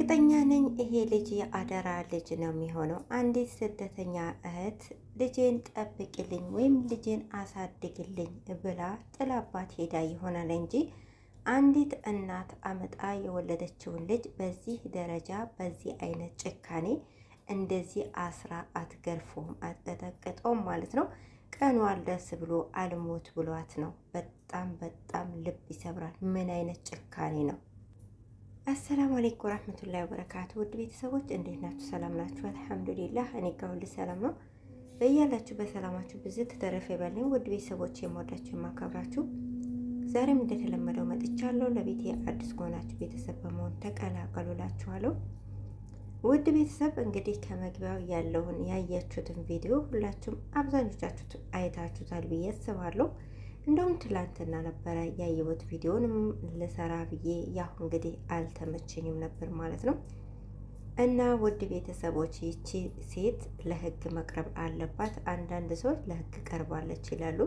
እርግጠኛ ነኝ ይሄ ልጅ የአደራ ልጅ ነው የሚሆነው። አንዲት ስደተኛ እህት ልጄን ጠብቅልኝ ወይም ልጄን አሳድግልኝ ብላ ጥላባት ሄዳ ይሆናል እንጂ አንዲት እናት አመጣ የወለደችውን ልጅ በዚህ ደረጃ በዚህ አይነት ጭካኔ እንደዚህ አስራ አትገርፎም አትቀጠቅጠውም ማለት ነው። ቀኑ አልደርስ ብሎ አልሞት ብሏት ነው። በጣም በጣም ልብ ይሰብራል። ምን አይነት ጭካኔ ነው? አሰላሙ አለይኩም ወራህመቱላሂ ወበረካቱ። ውድ ቤተሰቦች እንዴት ናችሁ? ሰላም ናችሁ? አልሐምዱሊላህ እኔ ጋር ሁሉ ሰላም ነው። በያላችሁ በሰላማችሁ ብዝት ተረፈ ይበልኝ። ውድ ቤተሰቦች የምወዳችሁ የማከብራችሁ ዛሬም እንደተለመደው መጥቻለሁ። ለቤቴ አዲስ ከሆናችሁ ቤተሰብ በመሆን ተቀላቀሉላችኋለሁ። ውድ ቤተሰብ እንግዲህ ከመግቢያው ያለውን ያያችሁትን ቪዲዮ ሁላችሁም አብዛኞቻችሁ አይታችሁታል ብዬ አስባለሁ። እንደውም ትላንትና ነበረ ያየሁት ቪዲዮንም ልሰራ ብዬ ያው እንግዲህ አልተመቸኝም ነበር ማለት ነው። እና ውድ ቤተሰቦች ይቺ ሴት ለህግ መቅረብ አለባት። አንዳንድ ሰዎች ለህግ ቀርባለች ይላሉ፣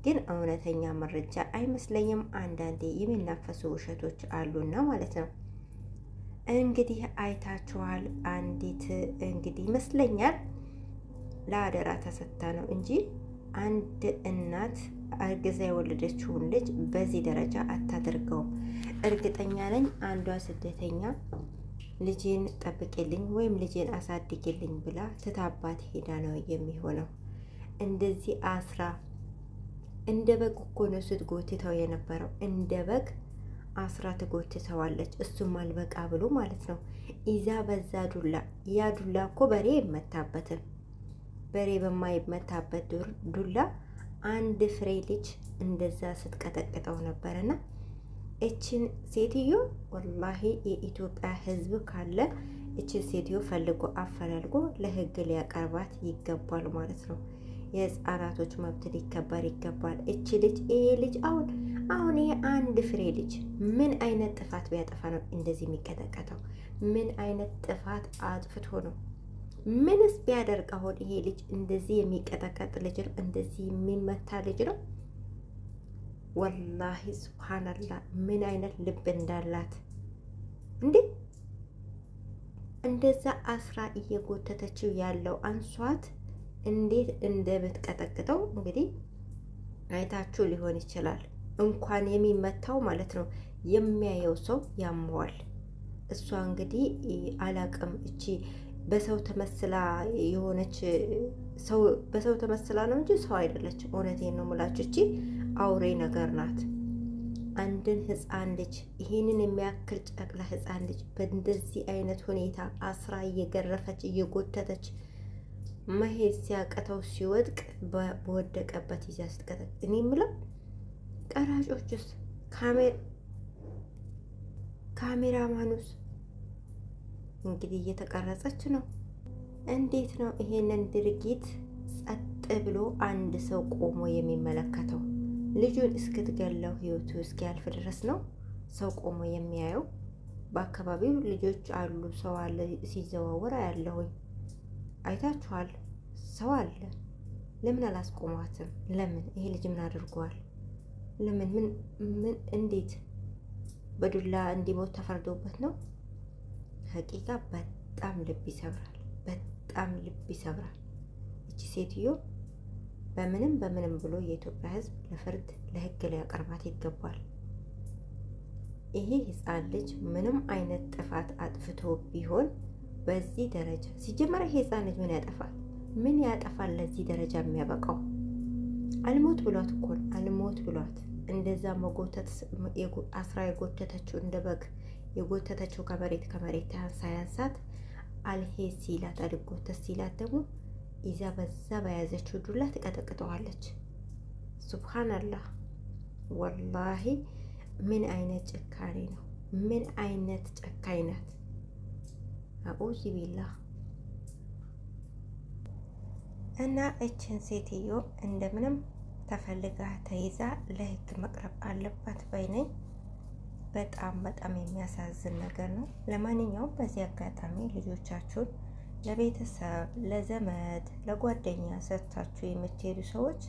ግን እውነተኛ መረጃ አይመስለኝም። አንዳንዴ የሚናፈሱ ውሸቶች አሉና ማለት ነው። እንግዲህ አይታችኋል። አንዲት እንግዲህ ይመስለኛል ለአደራ ተሰጥታ ነው እንጂ አንድ እናት አርግዛ የወለደችውን ልጅ በዚህ ደረጃ አታደርገውም። እርግጠኛ ነኝ አንዷ ስደተኛ ልጄን ጠብቅልኝ ወይም ልጄን አሳድግልኝ ብላ ትታባት ሄዳ ነው የሚሆነው። እንደዚህ አስራ እንደ በግ እኮ ነው ስትጎትተው የነበረው። እንደ በግ አስራ ትጎትተዋለች። እሱም አልበቃ ብሎ ማለት ነው ይዛ በዛ ዱላ። ያ ዱላ እኮ በሬ አይመታበትም። በሬ በማይመታበት ዱላ አንድ ፍሬ ልጅ እንደዛ ስትቀጠቅጠው ነበርና እችን ሴትዮ ወላሂ የኢትዮጵያ ሕዝብ ካለ እችን ሴትዮ ፈልጎ አፈላልጎ ለህግ ሊያቀርባት ይገባል ማለት ነው። የህፃናቶች መብት ሊከበር ይገባል። እች ልጅ ይሄ ልጅ አሁን ይሄ አንድ ፍሬ ልጅ ምን አይነት ጥፋት ቢያጠፋ ነው እንደዚህ የሚቀጠቀጠው? ምን አይነት ጥፋት አጥፍቶ ነው? ምንስ ቢያደርግ አሁን ይሄ ልጅ እንደዚህ የሚቀጠቀጥ ልጅ ነው? እንደዚህ የሚመታ ልጅ ነው? ወላሂ ሱብሃንአላህ ምን አይነት ልብ እንዳላት እንዴ! እንደዛ አስራ እየጎተተችው ያለው አንሷት እንዴት እንደምትቀጠቅጠው እንግዲህ አይታችሁ ሊሆን ይችላል። እንኳን የሚመታው ማለት ነው የሚያየው ሰው ያመዋል። እሷ እንግዲህ አላቅም እቺ በሰው ተመስላ የሆነች ሰው በሰው ተመስላ ነው እንጂ ሰው አይደለች። እውነቴን ነው የምላችሁ፣ እቺ አውሬ ነገር ናት። አንድን ህፃን ልጅ ይሄንን የሚያክል ጨቅላ ህፃን ልጅ በእንደዚህ አይነት ሁኔታ አስራ እየገረፈች እየጎተተች መሄድ ሲያቀተው ሲወድቅ በወደቀበት ይዛ ስትቀጠቅ እኔ የምለው ቀራጮቹስ ካሜራማኑስ እንግዲህ እየተቀረጸች ነው። እንዴት ነው ይሄንን ድርጊት ጸጥ ብሎ አንድ ሰው ቆሞ የሚመለከተው? ልጁን እስክትገለው ህይወቱ እስኪያልፍ ድረስ ነው ሰው ቆሞ የሚያየው? በአካባቢው ልጆች አሉ፣ ሰው አለ ሲዘዋወር ያለሁኝ አይታችኋል። ሰው አለ። ለምን አላስቆሟትም? ለምን ይሄ ልጅ ምን አድርጓል? ለምን ምን እንዴት በዱላ እንዲሞት ተፈርዶበት ነው? ሀቂቃ በጣም ልብ ይሰብራል። በጣም ልብ ይሰብራል። እቺ ሴትዮ በምንም ብሎ የኢትዮጵያ ሕዝብ ለፍርድ ለህግ ሊያቀርባት ይገባል። ይሄ ህፃን ልጅ ምንም አይነት ጥፋት አጥፍቶ ቢሆን በዚህ ደረጃ ሲጀመር ይሄ ህፃን ልጅ ምን ያጠፋል? ምን ያጠፋል ለዚህ ደረጃ የሚያበቃው? አልሞት ብሏት እኮ አልሞት ብሏት እንደዛ መጎተት አስራ የጎተተችው እንደ በግ የጎተተችው ከመሬት ሳያንሳት አልሄድ ሲላት አልጎተት ሲላት ደግሞ ይዛ በዛ በያዘችው ዱላ ትቀጠቅጠዋለች። ሱብሃንአላህ ወላሂ ምን አይነት ጭካኔ ነው? ምን አይነት ጨካኝ ናት? አኡዚ ቢላህ። እና እችን ሴትዮ እንደምንም ተፈልጋ ተይዛ ለህግ መቅረብ አለባት ባይነኝ። በጣም የሚያሳዝን ነገር ነው። ለማንኛውም በዚህ አጋጣሚ ልጆቻችሁን ለቤተሰብ፣ ለዘመድ፣ ለጓደኛ ሰጥታችሁ የምትሄዱ ሰዎች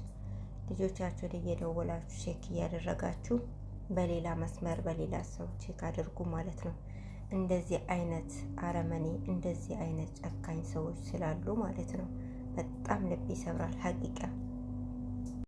ልጆቻችሁን እየደወላችሁ ቼክ እያደረጋችሁ በሌላ መስመር በሌላ ሰው ቼክ አድርጉ ማለት ነው። እንደዚህ አይነት አረመኔ እንደዚህ አይነት ጨካኝ ሰዎች ስላሉ ማለት ነው። በጣም ልብ ይሰብራል ሀቂቃ።